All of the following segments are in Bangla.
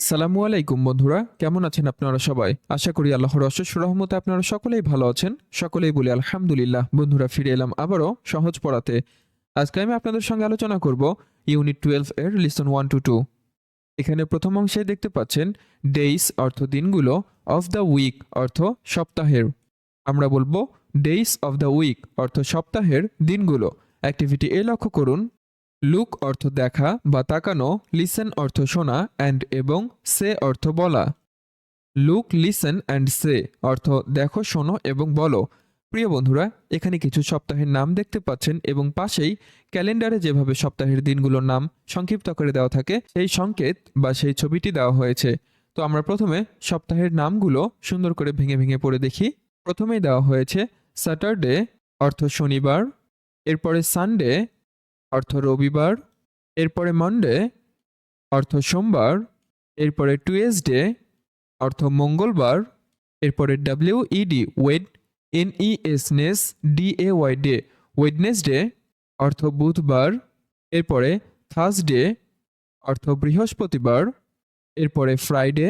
আসসালামু আলাইকুম বন্ধুরা, কেমন আছেন আপনারা সবাই? আশা করি আল্লাহর অশেষ রহমতে আপনারা সকলেই ভালো আছেন। সকলেই বলি আলহামদুলিল্লাহ। বন্ধুরা, ফিরে এলাম আবারও সহজ পড়াতে। আজকে আমি আপনাদের সঙ্গে আলোচনা করব ইউনিট 12 এর লিসন 1 টু 2। এখানে প্রথম অংশে দেখতে পাচ্ছেন ডেইস অর্থ দিনগুলো, অফ দ্য উইক অর্থ সপ্তাহের। আমরা বলবো ডেইস অফ দ্য উইক অর্থ সপ্তাহের দিনগুলো। অ্যাক্টিভিটি এ লক্ষ্য করুন। লুক অর্থ দেখা বা তাকানো, লিসেন অর্থ শোনা, অ্যান্ড এবং সে অর্থ বলা। লুক, লিসেন অ্যান্ড সে অর্থ দেখো, শোনো এবং বলো। প্রিয় বন্ধুরা, এখানে কিছু সপ্তাহের নাম দেখতে পাচ্ছেন এবং পাশেই ক্যালেন্ডারে যেভাবে সপ্তাহের দিনগুলোর নাম সংক্ষিপ্ত করে দেওয়া থাকে সেই সংকেত বা সেই ছবিটি দেওয়া হয়েছে। তো আমরা প্রথমে সপ্তাহের নামগুলো সুন্দর করে ভেঙে ভেঙে পড়ে দেখি। প্রথমেই দেওয়া হয়েছে স্যাটারডে অর্থ শনিবার, এরপরে সানডে অর্থ রবিবার, এরপরে মন্ডে অর্থ সোমবার, এরপরে টুয়েসডে অর্থ মঙ্গলবার, এরপরে WED ওয়েড NESNES DAY day Wednesday অর্থ বুধবার, এরপরে থার্সডে অর্থ বৃহস্পতিবার, এরপরে ফ্রাইডে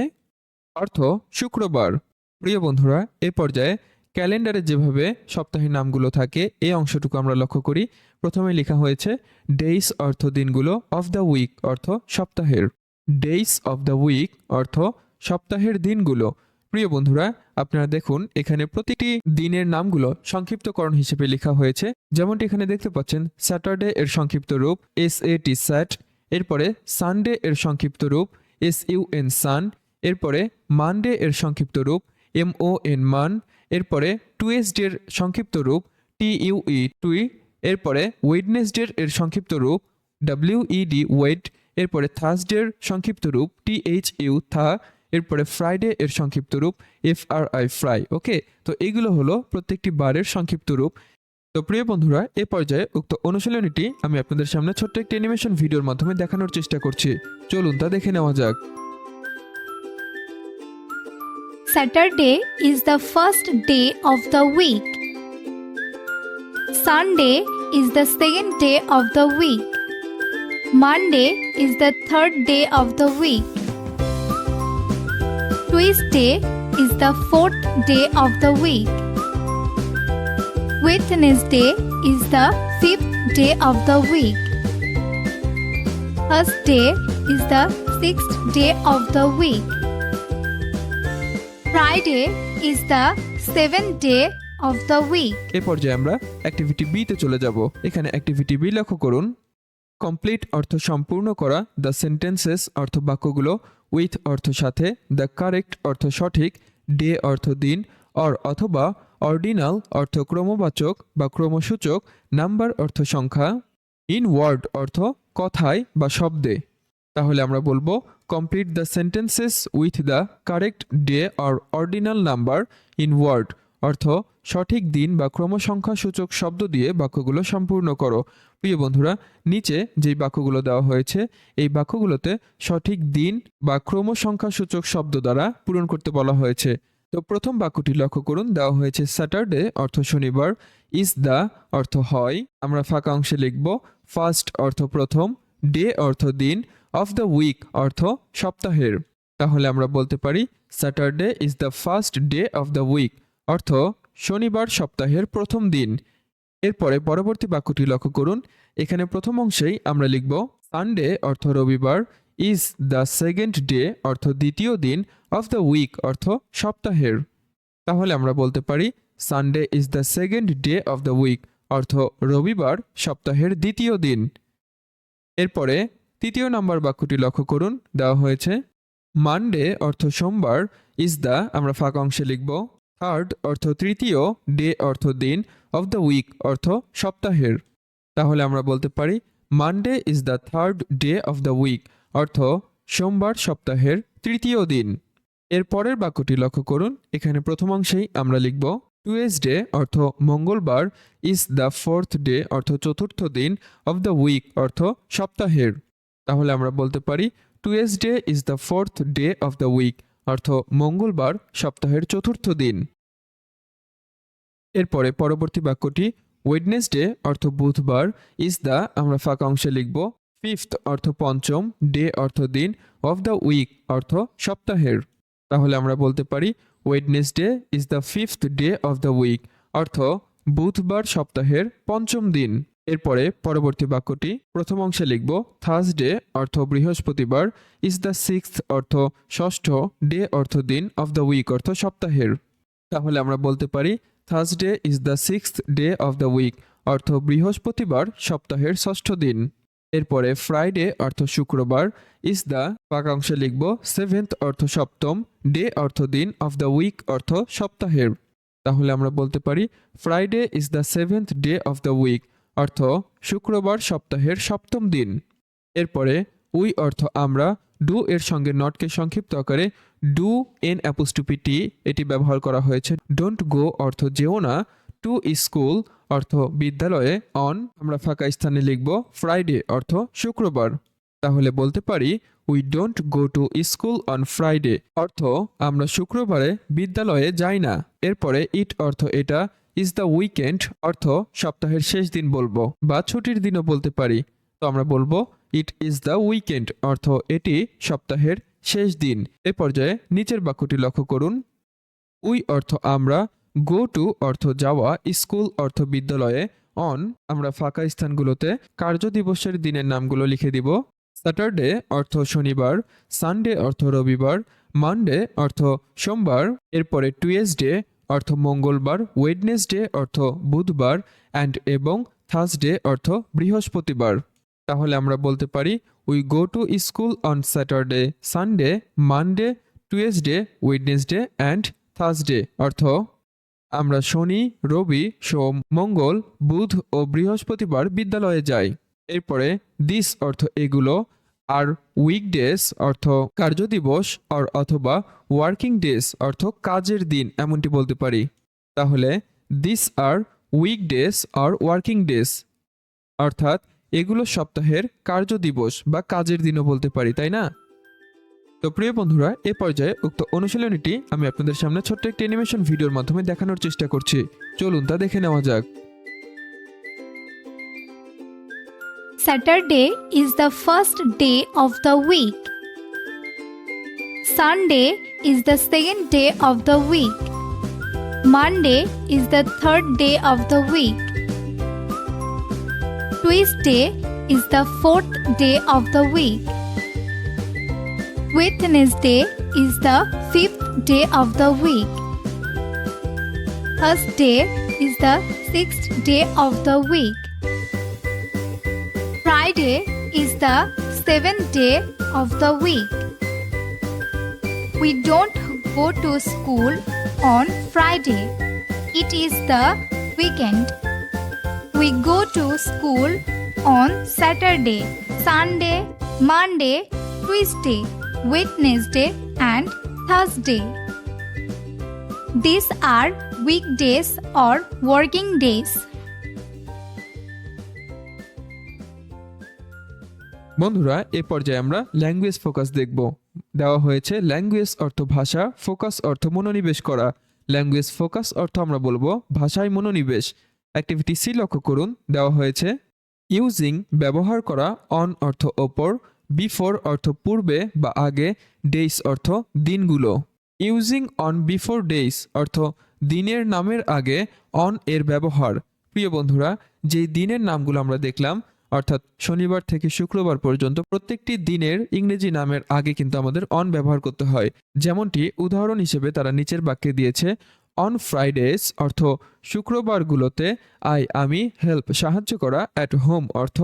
অর্থ শুক্রবার। প্রিয় বন্ধুরা, এ পর্যায়ে ক্যালেন্ডারে যেভাবে সপ্তাহের নামগুলো থাকে এই অংশটুকু আমরা লক্ষ্য করি। প্রথমে লেখা হয়েছে ডেইস অর্থ দিনগুলো, অফ দ্য উইক অর্থ সপ্তাহের। ডেইস অফ দ্য উইক অর্থ সপ্তাহের দিনগুলো। প্রিয় বন্ধুরা, আপনারা দেখুন এখানে প্রতিটি দিনের নামগুলো সংক্ষিপ্তকরণ হিসেবে লেখা হয়েছে। যেমনটি এখানে দেখতে পাচ্ছেন স্যাটারডে এর সংক্ষিপ্ত রূপ SAT স্যাট, এরপরে সানডে এর সংক্ষিপ্ত রূপ SUN সান, এরপরে মানডে এর সংক্ষিপ্ত রূপ MON মান, এরপরে টুয়েসডের সংক্ষিপ্ত রূপ TUE টুই, এরপরে ওয়েডনেসডের এর সংক্ষিপ্ত রূপ WED ওয়েড, এরপরে থার্সডের সংক্ষিপ্ত রূপ THU থা, এরপরে ফ্রাইডে এর সংক্ষিপ্ত রূপ FRI ফ্রাই। ওকে, তো এইগুলো হলো প্রত্যেকটি বারের সংক্ষিপ্ত রূপ। তো প্রিয় বন্ধুরা, এ পর্যায়ে উক্ত অনুশীলনীটি আমি আপনাদের সামনে ছোট্ট একটি অ্যানিমেশন ভিডিওর মাধ্যমে দেখানোর চেষ্টা করছি। চলুন তা দেখে নেওয়া যাক। Saturday is the first day of the week. Sunday is the second day of the week. Monday is the third day of the week. Tuesday is the fourth day of the week. Wednesday is the fifth day of the week. Thursday is the sixth day of the week. Friday is the seventh day of the week. এ পর্যায়ে আমরা অ্যাক্টিভিটি বি তে চলে যাব। এখানে অ্যাক্টিভিটি বি লক্ষ্য করুন। কমপ্লিট অর্থ সম্পূর্ণ করা, দ্য সেন্টেন্সেস অর্থ বাক্যগুলো, উইথ অর্থ সাথে, দ্য কারেক্ট অর্থ সঠিক, ডে অর্থ দিন, অর অথবা, অর্ডিনাল অর্থ ক্রমবাচক বা ক্রমসূচক, নাম্বার অর্থ সংখ্যা, ইন ওয়ার্ড অর্থ কথায় বা শব্দে। তাহলে আমরা বলবো complete the sentences with the correct day or ordinal number in word অর্থ সঠিক দিন বা ক্রমসংখ্যা সূচক শব্দ দিয়ে বাক্যগুলো সম্পূর্ণ করো। প্রিয় বন্ধুরা, নিচে যেই বাক্যগুলো দেওয়া হয়েছে এই বাক্যগুলোতে সঠিক দিন বা ক্রমসংখ্যা সূচক শব্দ দ্বারা পূরণ করতে বলা হয়েছে। তো প্রথম বাক্যটি লক্ষ্য করুন, দেওয়া হয়েছে স্যাটারডে অর্থ শনিবার, ইজ দ্য অর্থ হয়, আমরা ফাঁকা অংশে লিখব ফার্স্ট অর্থ প্রথম, ডে অর্থ দিন, অফ দ্য উইক অর্থ সপ্তাহের। তাহলে আমরা বলতে পারি Saturday is the first day of the week অর্থ শনিবার সপ্তাহের প্রথম দিন। এরপরে পরবর্তী বাক্যটি লক্ষ্য করুন। এখানে প্রথম অংশেই আমরা লিখব সানডে অর্থ রবিবার, ইজ দ্য সেকেন্ড ডে অর্থ দ্বিতীয় দিন, অফ দ্য উইক অর্থ সপ্তাহের। তাহলে আমরা বলতে পারি Sunday is the second day of the week অর্থ রবিবার সপ্তাহের দ্বিতীয় দিন। এরপরে তৃতীয় নম্বর বাক্যটি লক্ষ্য করুন, দেওয়া হয়েছে মানডে অর্থ সোমবার, ইজ দ্য আমরা ফাঁকা অংশে লিখব থার্ড অর্থ তৃতীয়, ডে অর্থ দিন, অফ দ্য উইক অর্থ সপ্তাহের। তাহলে আমরা বলতে পারি Monday is the third day of the week অর্থ সোমবার সপ্তাহের তৃতীয় দিন। এর পরের বাক্যটি লক্ষ্য করুন। এখানে প্রথম অংশেই আমরা লিখব টুয়েসডে অর্থ মঙ্গলবার, ইজ দ্য ফোর্থ ডে অর্থ চতুর্থ দিন, অফ দ্য উইক অর্থ সপ্তাহের। তাহলে আমরা বলতে পারি Tuesday is the fourth day of the week অর্থ মঙ্গলবার সপ্তাহের চতুর্থ দিন। এরপরে পরবর্তী বাক্যটি ওয়েডনেসডে অর্থ বুধবার, ইজ দ্য আমরা ফাঁকা অংশে লিখব ফিফথ অর্থ পঞ্চম, ডে অর্থ দিন, অফ দ্য উইক অর্থ সপ্তাহের। তাহলে আমরা বলতে পারি Wednesday is the fifth day of the week, অর্থ বুধবার সপ্তাহের পঞ্চম দিন। এরপরে পরবর্তী বাক্যটি প্রথম অংশে লিখব থার্সডে অর্থ বৃহস্পতিবার, ইজ দ্য সিক্সথ অর্থ ষষ্ঠ, ডে অর্থ দিন, অফ দ্য উইক অর্থ সপ্তাহের। তাহলে আমরা বলতে পারি Thursday is the sixth day of the week, অর্থ বৃহস্পতিবার সপ্তাহের ষষ্ঠ দিন। এরপরে ফ্রাইডে অর্থ শুক্রবার, ইজ দ্য বাক্য অংশে লিখব সেভেন্থ অর্থ সপ্তম, ডে অর্থ দিন, অফ দ্য উইক অর্থ সপ্তাহের। তাহলে আমরা বলতে পারি Friday is the seventh day of the week, অর্থ শুক্রবার সপ্তাহের সপ্তম দিন। এরপরে উই অর্থ আমরা, ডু এর সঙ্গে নটকে সংক্ষিপ্ত আকারে ডু এন অ্যাপোস্ট্রোফি টি এটি ব্যবহার করা হয়েছে। ডোন্ট গো অর্থ যেও না, টু স্কুল অর্থ বিদ্যালয়ে, অন আমরা ফাঁকা স্থানে লিখব ফ্রাইডে অর্থ শুক্রবার। তাহলে বলতে পারি we don't go to school on Friday, অর্থ আমরা শুক্রবারে বিদ্যালয়ে যাই না। এরপরে ইট অর্থ এটা, ইজ দ্য উইকেন্ড অর্থ সপ্তাহের শেষ দিন বলবো বা ছুটির দিনও বলতে পারি। তো আমরা বলবো ইট ইজ দ্য উইকেন্ড অর্থ এটি সপ্তাহের শেষ দিন। এ পর্যায়ে নিচের বাক্যটি লক্ষ্য করুন। উই অর্থ আমরা, গো টু অর্থ যাওয়া, স্কুল অর্থ বিদ্যালয়ে, অন আমরা ফাঁকা স্থানগুলোতে কার্যদিবসের দিনের নামগুলো লিখে দিব। স্যাটারডে অর্থ শনিবার, সানডে অর্থ রবিবার, মানডে অর্থ সোমবার, এরপরে টুয়েসডে অর্থ মঙ্গলবার, ওয়েডনেসডে অর্থ বুধবার, অ্যান্ড এবং থার্সডে অর্থ বৃহস্পতিবার। তাহলে আমরা বলতে পারি we go to school on Saturday, Sunday, Monday, Tuesday, Wednesday and Thursday, অর্থ আমরা শনি, রবি, সোম, মঙ্গল, বুধ ও বৃহস্পতিবার বিদ্যালয়ে যাই। এরপরে দিস অর্থ এগুলো, আর উইকডেজ অর্থ কার্যদিবস আর অথবা ওয়ার্কিং ডেজ অর্থ কাজের দিন এমনটি বলতে পারি। তাহলে দিস আর উইকডেজ আর ওয়ার্কিং ডেজ, অর্থাৎ এগুলো সপ্তাহের কার্যদিবস বা কাজের দিনও বলতে পারি, তাই না? তো প্রিয় বন্ধুরা, এ পর্যায়ে উক্ত অনুশীলনীটি আমি আপনাদের সামনে ছোট্ট একটি অ্যানিমেশন ভিডিওর মাধ্যমে দেখানোর চেষ্টা করছি। চলুন তা দেখে নেওয়া যাক। Saturday is the first day of the week. Sunday is the second day of the week. Monday is the third day of the week. Tuesday is the fourth day of the week. Wednesday is the fifth day of the week. Thursday is the sixth day of the week. Friday is the seventh day of the week. We don't go to school on Friday. It is the weekend. We go to school on Saturday, Sunday, Monday, Tuesday, Wednesday and Thursday. These are weekdays or working days. বন্ধুরা, এ পর্যায়ে আমরা ল্যাঙ্গুয়েজ ফোকাস দেখব। দেওয়া হয়েছে ল্যাঙ্গুয়েজ অর্থ ভাষা, ফোকাস অর্থ মনোনিবেশ করা। ল্যাঙ্গুয়েজ ফোকাস অর্থ আমরা বলবো ভাষায় মনোনিবেশ। অ্যাক্টিভিটি সি লক্ষ্য করুন, দেওয়া হয়েছে ইউজিং ব্যবহার করা, অন অর্থ ওপর, বিফোর অর্থ পূর্বে বা আগে, ডেইস অর্থ দিনগুলো। ইউজিং অন বিফোর ডেইস অর্থ দিনের নামের আগে অন এর ব্যবহার। প্রিয় বন্ধুরা, যেই দিনের নামগুলো আমরা দেখলাম অর্থাৎ শনিবার থেকে শুক্রবার পর্যন্ত প্রত্যেকটি দিনের ইংরেজি নামের আগে কিন্তু আমাদের অন ব্যবহার করতে হয়। যেমনটি উদাহরণ হিসেবে তারা নিচের বাক্যে দিয়েছে অন ফ্রাইডেজ অর্থ শুক্রবারগুলোতে, আমি হেল্প সাহায্য করা, অ্যাট হোম অর্থ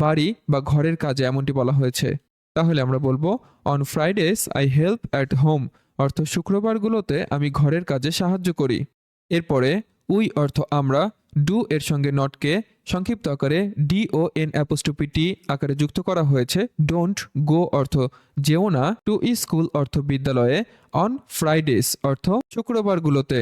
বাড়ি বা ঘরের কাজে এমনটি বলা হয়েছে। তাহলে আমরা বলবো on Fridays I help at home অর্থ শুক্রবারগুলোতে আমি ঘরের কাজে সাহায্য করি। এরপরে উই অর্থ আমরা, ডু এর সঙ্গে নটকে সংক্ষিপ্ত আকারে DON অ্যাপোস্ট্রোফি টি আকারে যুক্ত করা হয়েছে। ডোন্ট গো অর্থ যেও না, টু স্কুল অর্থ বিদ্যালয়ে, অন ফ্রাইডেস অর্থ শুক্রবারগুলোতে।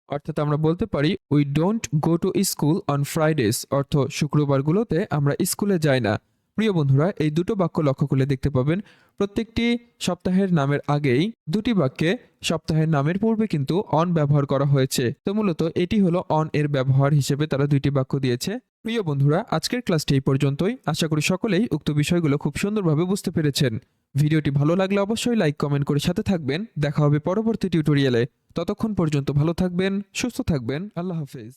অর্থাৎ আমরা বলতে পারি we don't go to school on ফ্রাইডেস অর্থ শুক্রবারগুলোতে আমরা স্কুলে যাই না। প্রিয় বন্ধুরা, এই দুটো বাক্য লক্ষ্য করলে দেখতে পাবেন প্রত্যেকটি সপ্তাহের নামের আগেই দুটি বাক্যে সপ্তাহের নামের পূর্বে কিন্তু অন ব্যবহার করা হয়েছে। তো মূলত এটি হলো অন এর ব্যবহার হিসেবে তারা দুইটি বাক্য দিয়েছে। প্রিয় বন্ধুরা, আজকের ক্লাসটি এই পর্যন্তই। আশা করি সকলেই উক্ত বিষয়গুলো খুব সুন্দরভাবে বুঝতে পেরেছেন। ভিডিওটি ভালো লাগলে অবশ্যই লাইক কমেন্ট করে সাথে থাকবেন। দেখা হবে পরবর্তী টিউটোরিয়ালে। ততক্ষণ পর্যন্ত ভালো থাকবেন, সুস্থ থাকবেন। আল্লাহ হাফেজ।